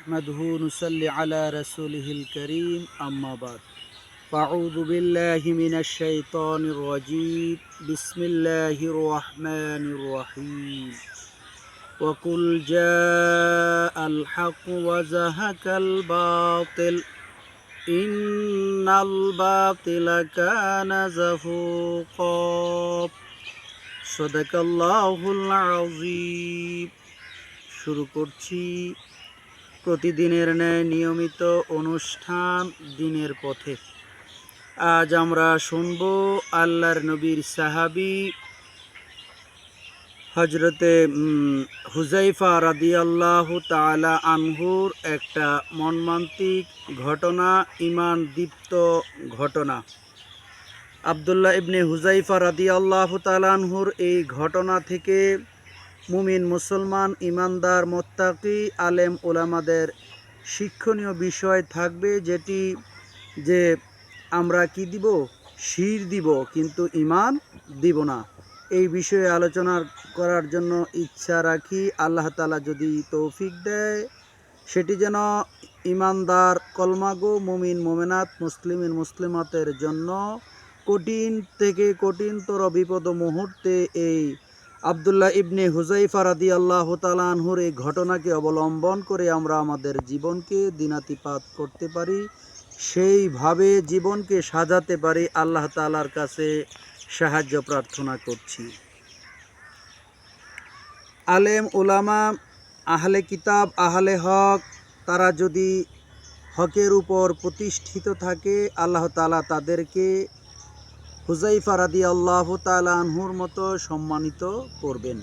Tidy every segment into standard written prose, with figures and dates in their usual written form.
نحمده نصلي على رسوله الكريم أما بعد فأعوذ بالله من الشيطان الرجيم بسم الله الرحمن الرحيم وقل جاء الحق وزهق الباطل إن الباطل كان زهوقا صدق الله العظيم। শুরু করছি প্রতিদিনের ন্যায় নিয়মিত অনুষ্ঠান দিনের পথে। আজ আমরা শুনব আল্লাহর নবীর সাহাবী হজরতে হুযায়ফা রাদিয়াল্লাহু তাআলা আনহুর একটা মর্মান্তিক ঘটনা, ঈমান দীপ্ত ঘটনা। আব্দুল্লাহ ইবনে হুযায়ফা রাদিয়াল্লাহু তাআলা আনহুর এই ঘটনা থেকে মুমিন মুসলমান ইমানদার মুত্তাকি আলেম ওলামাদের শিক্ষণীয় বিষয় থাকবে, যেটি যে আমরা কি দিব, শির দিব কিন্তু ঈমান দিব না। এই বিষয়ে আলোচনা করার জন্য ইচ্ছা রাখি। আল্লাহ তাআলা যদি তৌফিক দেয়, সেটি যেন ইমানদার কলমাগো মুমিন মুমিনাত মুসলিমিন মুসলিমাতের জন্য কঠিন থেকে কঠিনতর বিপদ মুহূর্তে এই আব্দুল্লাহ ইবনে হুযায়ফা রাদিয়াল্লাহু তাআলা আনহুর এই ঘটনাকে অবলম্বন করে আমরা আমাদের জীবনকে দিনাতিপাত করতে পারি, সেইভাবে জীবনকে সাজাতে পারি। আল্লাহ তাআলার কাছে সাহায্য প্রার্থনা করছি। আলেম উলামা, আহলে কিতাব, আহলে হক, তারা যদি হকের উপর প্রতিষ্ঠিত থাকে, আল্লাহ তাআলা তাদেরকে হুযায়ফা রাদিয়াল্লাহু তাআলা আনহুর মতো সম্মানিত করবেন।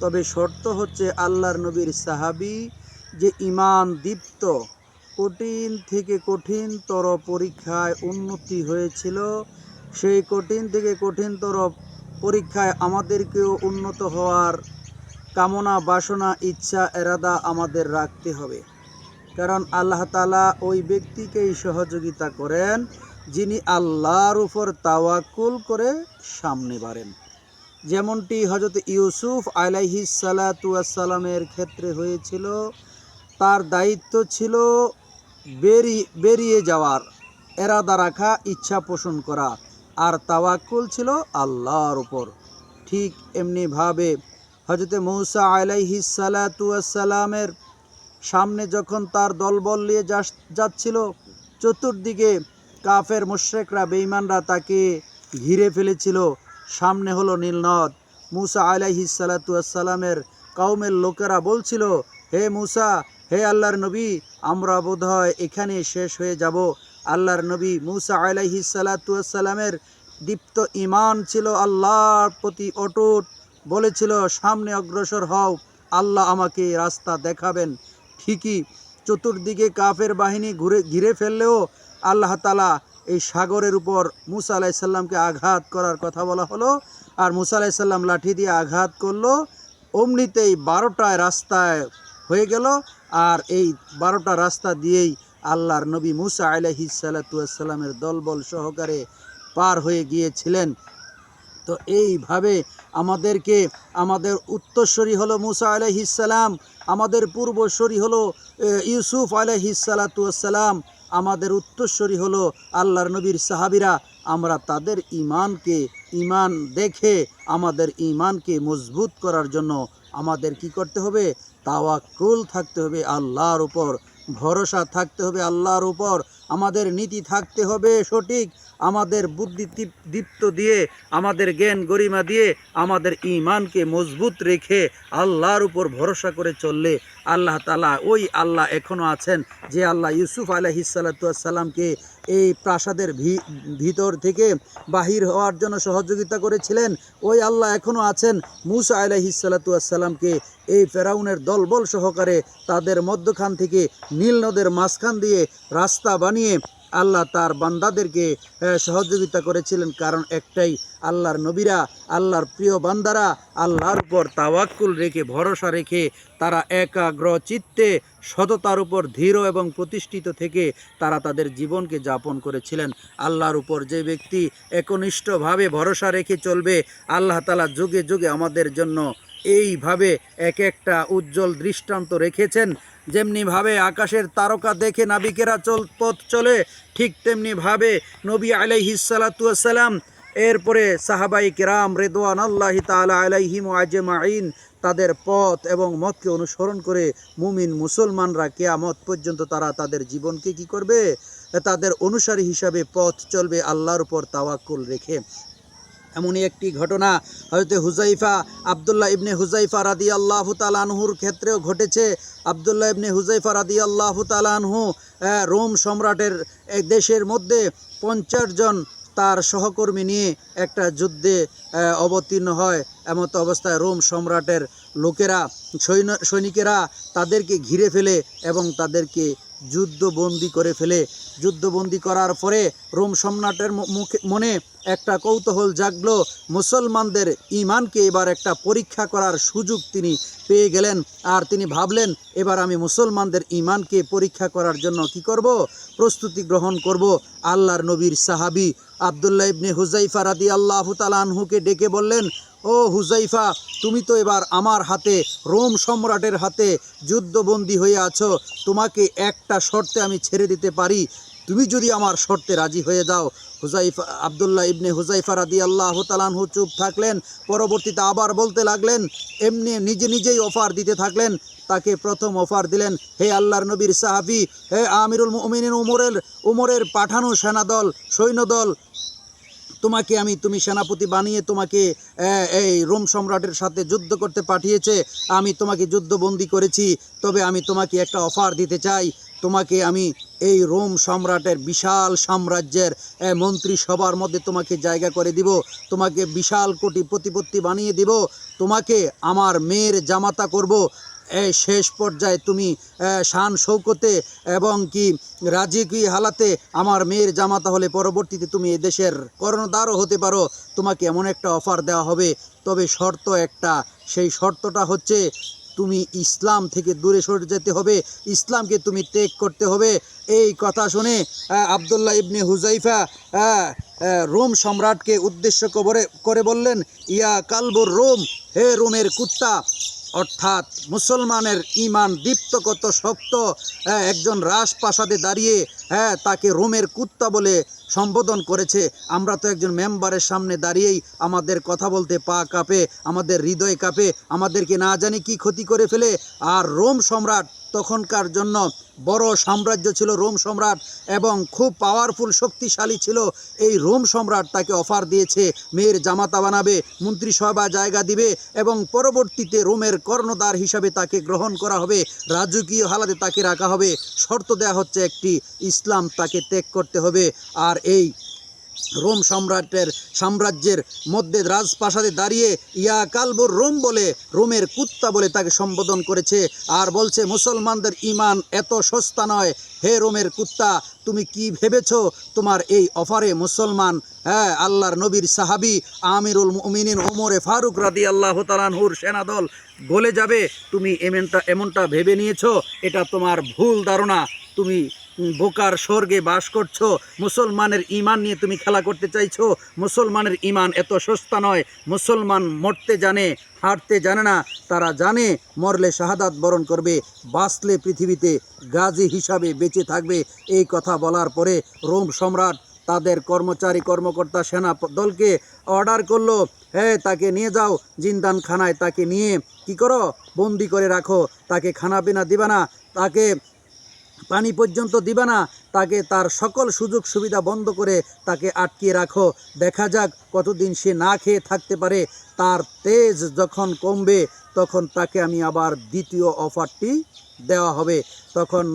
তবে শর্ত হচ্ছে আল্লাহর নবীর সাহাবী যে ঈমান দীপ্ত কঠিন থেকে কঠিনতর পরীক্ষায় উন্নতি হয়েছিল, সেই কঠিন থেকে কঠিনতর পরীক্ষায় আমাদেরকেও উন্নত হওয়ার কামনা বাসনা ইচ্ছা এরাদা আমাদের রাখতে হবে। কারণ আল্লাহ তাআলা ওই ব্যক্তিকেই সহযোগিতা করেন যিনি আল্লাহর উপর তাওয়াক্কুল করে সামনে বাড়েন। যেমনটি হযরত ইউসুফ আলাইহিস সালাতু ওয়াস সালামের ক্ষেত্রে হয়েছিল। তার দায়িত্ব ছিল বেরিয়ে যাওয়ার, এরাদা রাখা, ইচ্ছা পোষণ করা, আর তাওয়াক্কুল ছিল আল্লাহর উপর। ঠিক এমনিভাবে হযরত মূসা আলাইহিস সালাতু ওয়াস সালামের সামনে যখন তার দলবল নিয়ে যাচ্ছিল, চতুর্দিকে কাফের মুশরিকরা, বেঈমানরা তাকে ঘিরে ফেলেছিল। সামনে হলো নীলনদ। মূসা আলাইহিস সালাতু ওয়াস সালামের কওমের লোকেরা বলছিল, হে মূসা, হে আল্লাহর নবী, আমরা বোধহয় এখানে শেষ হয়ে যাব। আল্লাহর নবী মূসা আলাইহিস সালাতু ওয়াস সালামের দীপ্ত ঈমান ছিল আল্লাহর প্রতি অটুট, বলেছিল সামনে অগ্রসর হও, আল্লাহ আমাকে রাস্তা দেখাবেন। ঠিকই চতুর্দিকে কাফের বাহিনী ঘিরে ফেললেও আল্লাহ তাআলা এই সাগরের উপর মূসা আলাইহিস সালামকে আঘাত করার কথা বলা হলো, আর মূসা আলাইহিস সালাম লাঠি দিয়ে আঘাত করলো। অমনিতেই 12টায় রাস্তায় হয়ে গেল, আর এই 12টা রাস্তা দিয়েই আল্লাহর নবী মূসা আলাইহিস সালাতু ওয়াস সালামের দলবল সহকারে পার হয়ে গিয়েছিলেন। তো এইভাবে আমাদেরকে, আমাদের উত্তরসূরি হলো মূসা আলাইহিস সালাম, আমাদের পূর্বসূরি হলো ইউসুফ আলাইহিস সালাতু ওয়াস সালাম, আমাদের উত্তরসূরি হলো আল্লাহর নবীর সাহাবীরা। আমরা তাদের ঈমান দেখে আমাদের ঈমানকে মজবুত করার জন্য আমাদের কি করতে হবে? তাওয়াক্কুল থাকতে হবে আল্লাহর উপর, ভরসা থাকতে হবে আল্লাহর উপর, আমাদের নীতি থাকতে হবে সঠিক, আমাদের বুদ্ধি দীপ্ত দিয়ে, আমাদের জ্ঞান গরিমা দিয়ে আমাদের ঈমানকে মজবুত রেখে আল্লাহর উপর ভরসা করে চললে আল্লাহ তাআলা, ওই আল্লাহ এখনও আছেন যে আল্লাহ ইউসুফ আলাইহিস সালাতু ওয়াস সালামকে এই প্রাসাদের ভিতর থেকে বাহির হওয়ার জন্য সহযোগিতা করেছিলেন, ওই আল্লাহ এখনও আছেন মূসা আলাইহিস সালাতু ওয়াস সালামকে এই ফেরাউনের দলবল সহকারে তাদের মধ্যখান থেকে নীল নদের মাঝখান দিয়ে রাস্তা বানিয়ে আল্লাহ তার বান্দাদেরকে সহযোগিতা করেছিলেন। কারণ একটাই, আল্লাহর নবীরা, আল্লাহর প্রিয় বান্দারা আল্লাহর উপর তাওয়াক্কুল রেখে, ভরসা রেখে তারা একাগ্র চিত্তে সততার উপর ধীর এবং প্রতিষ্ঠিত থেকে তারা তাদের জীবনকে যাপন করেছিলেন। আল্লাহর উপর যে ব্যক্তি একনিষ্ঠভাবে ভরসা রেখে চলবে, আল্লাহ তাআলা যুগে যুগে আমাদের জন্য এইভাবে এক একটা উজ্জ্বল দৃষ্টান্ত রেখেছেন। যেমনিভাবে আকাশের তারকা দেখে নাবিকেরা পথ চলে, ঠিক তেমনিভাবে নবী আলাইহিসসালাতু ওয়াসসালাম এরপরে সাহাবাই কিরাম রিদওয়ানুল্লাহি তাআলা আলাইহিম আজমাইন তাদের পথ এবং মতকে অনুসরণ করে মুমিন মুসলমানরা কিয়ামত পর্যন্ত তারা তাদের জীবনকে কি করবে, তাদের অনুসারী হিসাবে পথ চলবে আল্লাহর উপর তাওয়াক্কুল রেখে। এমনই একটি ঘটনা হযরত হুযাইফা আব্দুল্লাহ ইবনে হুযাইফা রাদিয়াল্লাহু তাআলা আনহুর ক্ষেত্রেও ঘটেছে। আব্দুল্লাহ ইবনে হুযাইফা রাদিয়াল্লাহু তাআলা আনহু রোম সম্রাটের এক দেশের মধ্যে 50 জন তার সহকর্মী নিয়ে একটা যুদ্ধে অবতীর্ণ হয়। এমত অবস্থায় রোম সম্রাটের লোকেরা সৈনিকেরা তাদেরকে ঘিরে ফেলে এবং তাদেরকে যুদ্ধবন্দী করে ফেলে। যুদ্ধবন্দী করার পরে রোম সম্রাটের মনে একটা কৌতূহল জাগলো, মুসলমানদের ঈমানকে এবার একটা পরীক্ষা করার সুযোগ তিনি পেয়ে গেলেন। আর তিনি ভাবলেন, এবার আমি মুসলমানদের ঈমানকে পরীক্ষা করার জন্য কি করব, প্রস্তুতি গ্রহণ করব। আল্লাহর নবীর সাহাবী আব্দুল্লাহ ইবনে হুযাইফা রাদিয়াল্লাহু তাআলা আনহুকে ডেকে বললেন, ও হুযাইফা, তুমি তো এবার আমার হাতে, রোম সম্রাটের হাতে যুদ্ধবন্দী হয়ে আছো, তোমাকে একটা শর্তে আমি ছেড়ে দিতে পারি, তুমি যদি আমার শর্তে রাজি হয়ে যাও। আব্দুল্লাহ ইবনে হুযাইফা রাদিয়াল্লাহু তাআলা আনহু চুপ থাকলেন। পরবর্তীতে আবার বলতে লাগলেন, এমনি নিজেই অফার দিতে থাকলেন। তাকে প্রথম অফার দিলেন, হে আল্লাহর নবীর সাহাবী, হে আমিরুল মুমিনিন উমরের পাঠানো সেনাদল সৈন্যদল, তুমি সেনাপতি বানিয়ে তোমাকে এই রোম সম্রাটের সাথে যুদ্ধ করতে পাঠিয়েছে, আমি তোমাকে যুদ্ধবন্দী করেছি। তবে আমি তোমাকে একটা অফার দিতে চাই, তোমাকে আমি এই রোম সম্রাটের বিশাল সাম্রাজ্যের মন্ত্রিসভার মধ্যে তোমাকে জায়গা করে দিব, তোমাকে বিশাল কোটি প্রতিপত্তি বানিয়ে দিব, তোমাকে আমার মেয়ের জামাতা করব। এই শেষ পর্যায়ে তুমি শান শৌকতে এবং কি রাজকীয় হালাতে আমার মেয়ের জামাতা হলে পরবর্তীতে তুমি এদেশের কর্ণধারও হতে পারো। তোমাকে এমন একটা অফার দেওয়া হবে, তবে শর্ত একটা, সেই শর্তটা হচ্ছে তুমি ইসলাম থেকে দূরে সরে যেতে হবে, ইসলামকে তুমি ত্যাগ করতে হবে। এই কথা শুনে আব্দুল্লাহ ইবনে হুযাইফা রোম সম্রাটকে উদ্দেশ্য করে বললেন, ইয়া কালবুর রোম, হে রোমের কুত্তা, অর্থাৎ মুসলমানের ঈমান দীপ্ত কত শক্ত, একজন রাজপ্রাসাদে দাঁড়িয়ে তাকে রোমের কুত্তা বলে সম্বোধন করেছে। আমরা তো একজন মেম্বারের সামনে দাঁড়িয়েই আমাদের কথা বলতে পা কাঁপে, আমাদের হৃদয় কাঁপে, আমাদেরকে না জানি কি ক্ষতি করে ফেলে। আর রোম সম্রাট তখনকার জন্য বড় সাম্রাজ্য ছিল রোম সম্রাট, এবং খুব পাওয়ারফুল শক্তিশালী ছিল। এই রোম সম্রাট তাকে অফার দিয়েছে, মেয়ের জামাতা বানাবে, মন্ত্রিসভা জায়গা দিবে এবং পরবর্তীতে রোমের কর্ণধার হিসাবে তাকে গ্রহণ করা হবে, রাজকীয় হালাতে তাকে রাখা হবে। শর্ত দেয়া হচ্ছে একটি, ইসলাম তাকে ত্যাগ করতে হবে। আর এই রোম সাম্রাজ্যের মধ্যে রাজপ্রাসাদে দাঁড়িয়ে ইয়া কালবুর রোম বলে, রোমের কুত্তা বলে তাকে সম্বোধন করেছে। আর বলছে, মুসলমানদের ঈমান এত সস্তা নয়, হে রোমের কুত্তা, তুমি কি ভেবেছ তোমার এই অফারে মুসলমান আল্লাহর নবীর সাহাবী আমিরুল মুমিনিন ওমরে ফারুক রাদিয়াল্লাহু তাআলা আনহুর সেনাদল গলে যাবে? তুমি এমনটা ভেবে নিয়েছো, এটা তোমার ভুল ধারণা। তুমি বোকার স্বর্গে বাস করছো, মুসলমানের ঈমান নিয়ে তুমি খেলা করতে চাইছো। মুসলমানের ঈমান এত সস্তা নয়। মুসলমান মরতে জানে, হারতে জানে না। তারা জানে মরলে শাহাদাত বরণ করবে, বাঁচলে পৃথিবীতে গাজী হিসাবে বেঁচে থাকবে। এই কথা বলার পরে রোম সম্রাট তাদের কর্মকর্তা সেনা দলকে অর্ডার করলো, তাকে নিয়ে যাও জিন্দানখানায়, তাকে নিয়ে কি করো, বন্দি করে রাখো, তাকে খানা পিনা দিবা না, তাকে পানি পর্যন্ত দিবা না, তাকে তার সকল সুযোগ সুবিধা বন্ধ করে তাকে আটকিয়ে রাখো। দেখা যাক কতদিন সে না খেয়ে থাকতে পারে। তার তেজ যখন কমবে তখন তাকে আমি আবার দ্বিতীয় অফারটি দেওয়া হবে। তখন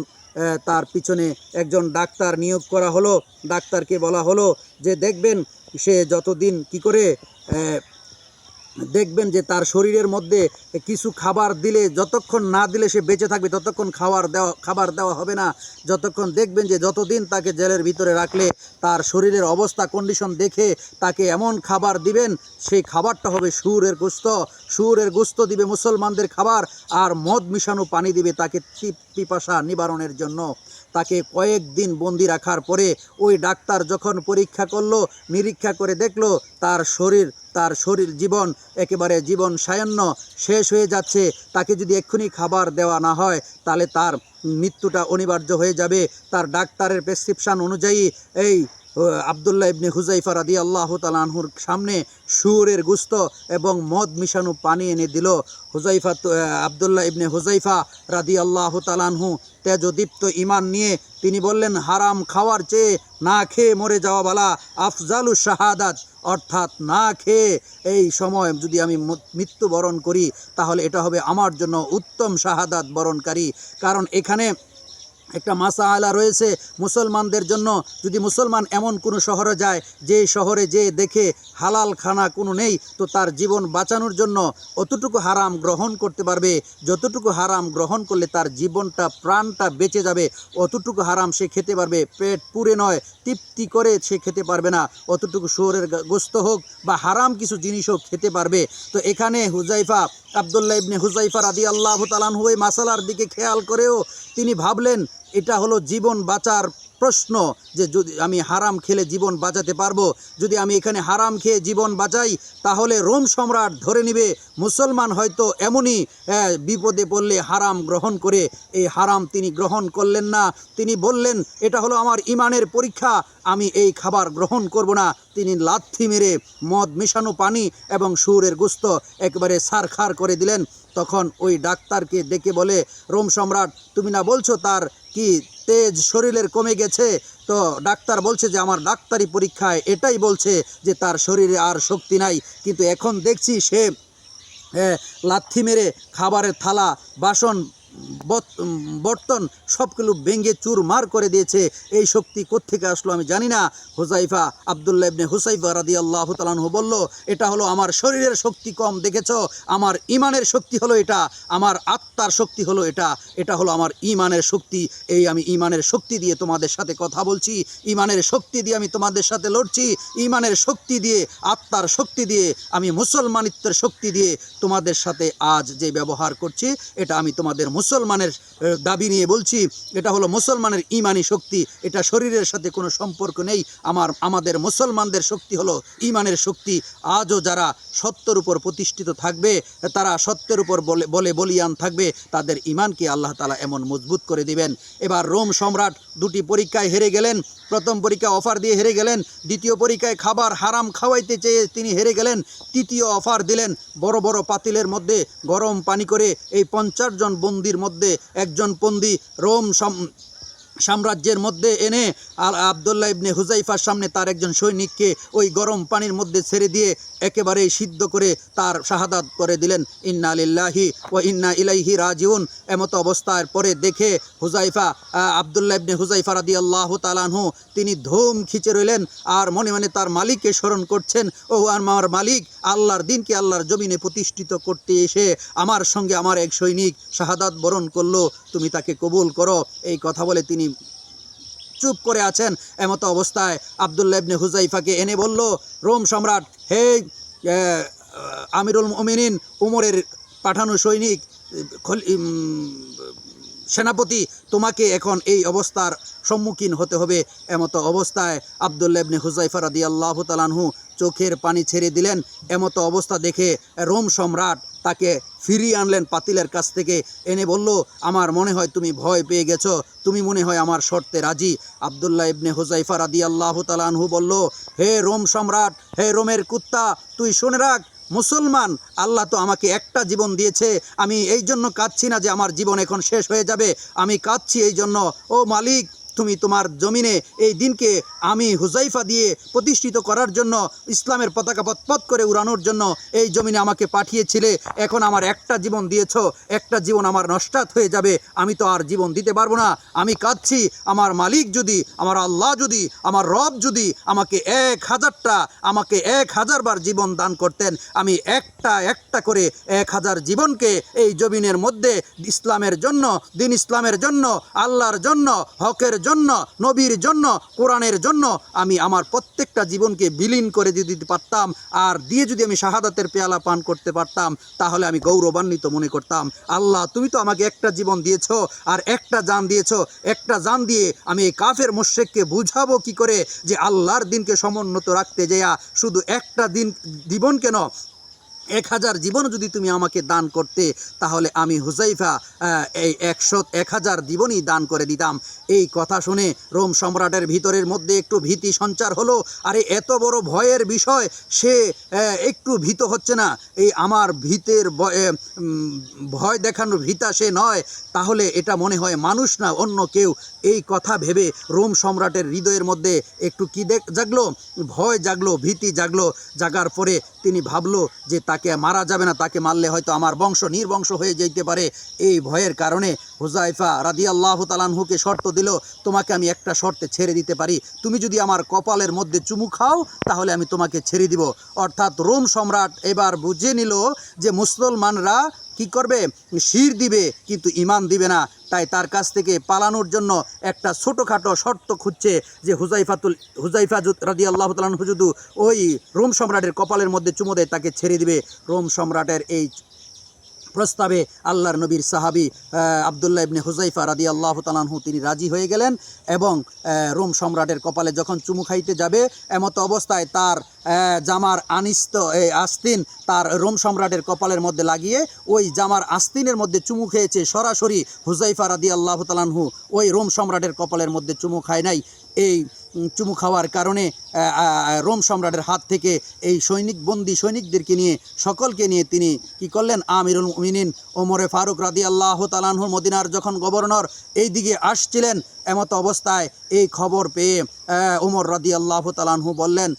তার পিছনে একজন ডাক্তার নিয়োগ করা হলো। ডাক্তারকে বলা হলো যে দেখবেন সে যতদিন কি করে দেখবেন যে তার শরীরের মধ্যে কিছু খাবার দিলে, যতক্ষণ না দিলে সে বেঁচে থাকবে ততক্ষণ খাবার দেওয়া হবে না। যতক্ষণ দেখবেন যে যতদিন তাকে জেলের ভিতরে রাখলে তার শরীরের অবস্থা কন্ডিশন দেখে তাকে এমন খাবার দিবেন, সেই খাবারটা হবে শুয়োরের গোশত দিবে মুসলমানদের খাবার, আর মদ মিশানো পানি দিবে তাকে পিপাসা নিবারণের জন্য। তাকে কয়েকদিন বন্দি রাখার পরে ওই ডাক্তার যখন পরীক্ষা করলো, নিরীক্ষা করে দেখলো তার শরীর তার শরীর জীবন একেবারে জীবন সায়ান্ন শেষ হয়ে যাচ্ছে, তাকে যদি এক্ষুনি খাবার দেওয়া না হয় তাহলে তার মৃত্যুটা অনিবার্য হয়ে যাবে। তার ডাক্তারের প্রেসক্রিপশান অনুযায়ী এই আবদুল্লাহ ইবনে হুজাইফা রাদিয়াল্লাহু তাআলা আনহুর সামনে শুয়োরের গোশত এবং মদ মিশানো পানি এনে দিল। আবদুল্লাহ ইবনে হুজাইফা রাদিয়াল্লাহু তাআলা আনহু তেজদীপ্ত ঈমান নিয়ে তিনি বললেন, হারাম খাওয়ার চেয়ে না খেয়ে মরে যাওয়া বালা আফজালু শাহাদাত, অর্থাৎ না খেয়ে এই সময় যদি আমি মৃত্যুবরণ করি তাহলে এটা হবে আমার জন্য উত্তম শাহাদাত বরণকারী। কারণ এখানে একটা মাসাআলা রয়েছে মুসলমানদের জন্য। যদি মুসলমান এমন কোনো শহরে যায় যে শহরে যে দেখে হালাল খানা কোনো নেই, তো তার জীবন বাঁচানোর জন্য অতটুকু হারাম গ্রহণ করতে পারবে, যতটুকু হারাম গ্রহণ করলে তার জীবনটা প্রাণটা বেঁচে যাবে অতটুকু হারাম সে খেতে পারবে। পেট পুরে নয়, তৃপ্তি করে সে খেতে পারবে না, অতটুকু শুয়োরের গোশত হোক বা হারাম কিছু জিনিসও খেতে পারবে। তো এখানে আবদুল্লাহ ইবনে হুজাইফা রাদিয়াল্লাহু তাআলা আনহু এই মাসালার দিকে খেয়াল করেও তিনি ভাবলেন এটা হলো জীবন বাঁচার প্রশ্ন, যে যদি আমি হারাম খেলে জীবন বাঁচাতে পারবো। যদি আমি এখানে হারাম খেয়ে জীবন বাঁচাই তাহলে রোম সম্রাট ধরে নেবে মুসলমান হয়তো এমনই বিপদে পড়লে হারাম গ্রহণ করে। এই হারাম তিনি গ্রহণ করলেন না, তিনি বললেন এটা হলো আমার ঈমানের পরীক্ষা, আমি এই খাবার গ্রহণ করব না। তিনি লাথি মেরে মদ মেশানো পানি এবং শুয়োরের গোশত একেবারে ছারখার করে দিলেন। তখন ওই ডাক্তারকে ডেকে বলে, রোম সম্রাট তুমি না বলছো তার কি তেজ শরীরের কমে গেছে? তো ডাক্তার বলছে যে আমার ডাক্তারি পরীক্ষায় এটাই বলছে যে তার শরীরে আর শক্তি নাই। কিন্তু এখন দেখছি সে লাথি মেরে খাবারের থালা বাসন বর্তন সবগুলো ভেঙে চুরমার করে দিয়েছে। এই শক্তি কোত্থেকে আসলো আমি জানি না। আবদুল্লাহ ইবনে হুজাইফা রাদিয়াল্লাহু তাআলা আনহু বলল, এটা হলো আমার শরীরের শক্তি কম দেখেছো, আমার ঈমানের শক্তি হলো এটা, আমার আত্মার শক্তি হলো এটা, এটা হলো আমার ঈমানের শক্তি। এই আমি ঈমানের শক্তি দিয়ে তোমাদের সাথে কথা বলছি, ঈমানের শক্তি দিয়ে আমি তোমাদের সাথে লড়ছি, ঈমানের শক্তি দিয়ে, আত্মার শক্তি দিয়ে, আমি মুসলমানিত্বের শক্তি দিয়ে তোমাদের সাথে আজ যে ব্যবহার করছি এটা আমি তোমাদের মুসলমানের দাবি নিয়ে বলছি। এটা হলো মুসলমানের ঈমানি শক্তি, এটা শরীরের সাথে কোনো সম্পর্ক নেই। আমাদের মুসলমানদের শক্তি হলো ঈমানের শক্তি। আজও যারা সত্যের উপর প্রতিষ্ঠিত থাকবে, তারা সত্যের উপর বলে বলিয়ান থাকবে, তাদের ঈমানকে আল্লাহ তাআলা এমন মজবুত করে দিবেন। এবার রোম সম্রাট দুটি পরীক্ষায় হেরে গেলেন। প্রথম পরীক্ষায় অফার দিয়ে হেরে গেলেন, দ্বিতীয় পরীক্ষায় খাবার হারাম খাওয়াইতে চেয়ে তিনি হেরে গেলেন। তৃতীয় অফার দিলেন, বড় বড় পাতিলের মধ্যে গরম পানি করে এই 50 জন বন্দির মধ্যে একজন বন্দি রোম সাম্রাজ্যের মধ্যে এনে আবদুল্লাহ ইবনে হুজাইফার সামনে তার একজন সৈনিককে ওই গরম পানির মধ্যে ছেড়ে দিয়ে একেবারে সিদ্ধ করে তার শাহাদাত করে দিলেন। ইন্না লিল্লাহি ওয়া ইন্না ইলাইহি রাজিউন। এমতো অবস্থার পরে দেখে আবদুল্লাহ ইবনে হুজাইফা রাদিয়াল্লাহু তাআলা আনহু তিনি ধুম খিচে রইলেন আর মনে মনে তার মালিককে স্মরণ করছেন, ও আমার মালিক, আল্লাহর দিনকে আল্লাহর জমিনে প্রতিষ্ঠিত করতে এসে আমার সঙ্গে আমার এক সৈনিক শাহাদাত বরণ করলো, তুমি তাকে কবুল করো। এই কথা বলে তিনি চুপ করে আছেন। এমতো অবস্থায় আবদুল্লাহ ইবনে হুজাইফাকে এনে বলল, রোম সম্রাট, হে আমিরুল মুমিনিন উমরের পাঠানো সৈনিক সেনাপতি, তোমাকে এখন এই অবস্থার সম্মুখীন হতে হবে। এমতো অবস্থায় আবদুল্লাহ ইবনে হুজাইফা রাদিয়াল্লাহু তাআলা আনহু চোখের পানি ছেড়ে দিলেন। এমতো অবস্থা দেখে রোম সম্রাট তাকে ফিরিয়ে আনলেন পাতিলের কাছ থেকে, এনে বলল, আমার মনে হয় তুমি ভয় পেয়ে গেছো, তুমি মনে হয় আমার শর্তে রাজি। আবদুল্লাহ ইবনে হুজাইফা রাদিয়াল্লাহু তাআলা আনহু বলল, হে রোম সম্রাট, হে রোমের কুত্তা, তুই শুনে রাখ, মুসলমান, আল্লাহ তো আমাকে একটা জীবন দিয়েছে। আমি এই জন্য কাঁদছি না যে আমার জীবন এখন শেষ হয়ে যাবে, আমি কাঁদছি এই জন্য, ও মালিক, তুমি তোমার জমিনে এই দিনকে আমি হুজাইফা দিয়ে প্রতিষ্ঠিত করার জন্য, ইসলামের পতাকা পথ করে উড়ানোর জন্য এই জমিনে আমাকে পাঠিয়েছিলে। এখন আমার একটা জীবন দিয়েছ, একটা জীবন আমার নস্টাত হয়ে যাবে, আমি তো আর জীবন দিতে পারবো না। আমি কাঁদছি, আমার মালিক যদি, আমার আল্লাহ যদি, আমার রব যদি আমাকে 1000 বার জীবন দান করতেন, আমি একটা করে 1000 জীবনকে এই জমিনের মধ্যে ইসলামের জন্য, দিন ইসলামের জন্য, আল্লাহর জন্য, হকের জন্য, নবীর জন্য, কোরআনের জন্য আমি আমার প্রত্যেকটা জীবনকে বিলীন করে দিতে পারতাম, আর দিয়ে যদি আমি শাহাদাতের পেয়ালা পান করতে পারতাম, তাহলে আমি গৌরবান্বিত মনে করতাম। আল্লাহ, তুমি তো আমাকে একটা জীবন দিয়েছো আর একটা জান দিয়েছো। একটা জান দিয়ে আমি এই কাফের মুশরিককে বুঝাবো কি করে যে আল্লাহর দিনকে সমুন্নত রাখতে যেয়া শুধু একটা জীবন কেন, 1000 জীবন যদি তুমি আমাকে দান করতে, তাহলে আমি হুযাইফা এই 1000 জীবনই দান করে দিতাম। এই কথা শুনে রোম সম্রাটের ভিতরের মধ্যে একটু ভীতি সঞ্চার হলো। আরে এত বড় ভয়ের বিষয়, সে একটু ভীত হচ্ছে না। এই আমার ভয় দেখানোর ভীতা সে নয়, তাহলে এটা মনে হয় মানুষ না অন্য কেউ। এই কথা ভেবে রোম সম্রাটের হৃদয়ের মধ্যে একটু কি জাগলো, ভয় জাগলো, ভীতি জাগলো। জাগার পরে তিনি ভাবলো যে তাকে মারা যাবে না, তাকে মারলে হয়তো আমার বংশ নির্বংশ হয়ে যেতে পারে। এই ভয়ের কারণে হুযাইফা রাদিয়াল্লাহু তাআলা আনহুকে শর্ত দিল, তোমাকে আমি একটা শর্তে ছেড়ে দিতে পারি, তুমি যদি আমার কপালের মধ্যে চুমু খাও তাহলে আমি তোমাকে ছেড়ে দিব। অর্থাৎ রোম সম্রাট এবার বুঝে নিল যে মুসলমানরা কি করবে, শির দিবে কিন্তু ঈমান দিবে না। তাই তার কাছ থেকে পালানোর জন্য একটা ছোটোখাটো শর্ত খুঁজছে যে হুযাইফা রাদিয়াল্লাহু তাআলা আনহু যদি ওই রোম সম্রাটের কপালের মধ্যে চুমু দেয় তাকে ছেড়ে দিবে। রোম সম্রাটের এই প্রস্তাবে আল্লাহর নবীর সাহাবী আব্দুল্লাহ ইবনে হুযাইফা রাদিয়াল্লাহু তাআলা আনহু তিনি রাজি হয়ে গেলেন এবং রোম সম্রাটের কপালে যখন চুমু খাইতে যাবে, এমতো অবস্থায় তার জামার আস্তিন তার রোম সম্রাটের কপালের মধ্যে লাগিয়ে ওই জামার আস্তিনের মধ্যে চুমু খেয়েছে। সরাসরি হুযাইফা রাদিয়াল্লাহু তাআলা আনহু ওই রোম সম্রাটের কপালের মধ্যে চুমু খায় নাই। এই চুমু খাওয়ার কারণে রোম সম্রাটের হাত থেকে এই বন্দী সৈনিকদেরকে নিয়ে, সকলকে নিয়ে তিনি কি করলেন, আমিরুল মুমিনিন ওমরে ফারুক রাদিয়াল্লাহু তাআলা আনহু মদিনার যখন গভর্নর এই দিকে আসছিলেন, এমতো অবস্থায় এই খবর পেয়ে ওমর রাদিয়াল্লাহু তাআলা আনহু বললেন,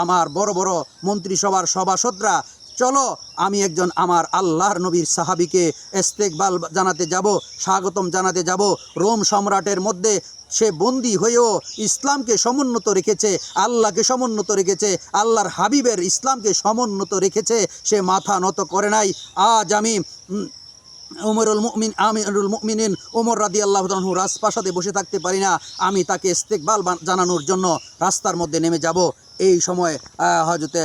আমার বড় বড় মন্ত্রিসভার সভাসদরা, চলো আমি একজন আমার আল্লাহর নবীর সাহাবীকে ইস্তেকবাল জানাতে যাব, স্বাগতম জানাতে যাব। রোম সম্রাটের মধ্যে সে বন্দী হয়েও ইসলামকে সমুন্নত রেখেছে, আল্লাহকে সমুন্নত রেখেছে, আল্লাহর হাবিবের ইসলামকে সমুন্নত রেখেছে, সে মাথা নত করে নাই। আজ আমি আমিরুল মুমিনিন ওমর রাদিয়াল্লাহু তাআলা আনহু রাজপ্রাসাদে বসে থাকতে পারি না, আমি তাকে ইস্তেকবাল জানানোর জন্য রাস্তার মধ্যে নেমে যাব। এই সময় হযরতে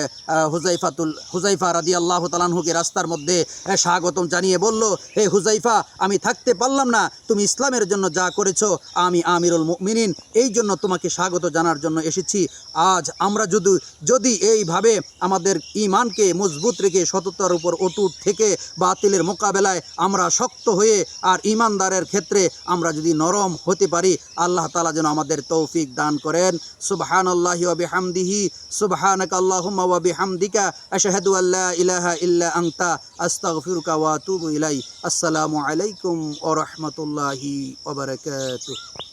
হুযাইফা রাদিয়াল্লাহু তাআলা আনহুকে রাস্তার মধ্যে স্বাগতম জানিয়ে বলল, হে হুযাইফা, আমি থাকতে পারলাম না, তুমি ইসলামের জন্য যা করেছো, আমি আমিরুল মুমিনিন এই জন্য তোমাকে স্বাগত জানার জন্য এসেছি। আজ আমরা যদি এইভাবে আমাদের ঈমানকে মজবুত রেখে সততার উপর অটুট থেকে বাতিলের মোকাবেলায় আমরা শক্ত হয়ে, আর ঈমানদারের ক্ষেত্রে আমরা যদি নরম হতে পারি, আল্লাহ তাআলা যেন আমাদের তৌফিক দান করেন। সুবহানাল্লাহি ওয়া বিহামদিহি, সুবহানাকা আল্লাহুম্মা ওয়া বিহামদিকা, আশহাদু আল্লা ইলাহা ইল্লা আনতা, আস্তাগফিরুকা ওয়া আতুবু ইলাইক। আসসালামু আলাইকুম ওয়া রাহমাতুল্লাহি ওয়া বারাকাতুহু।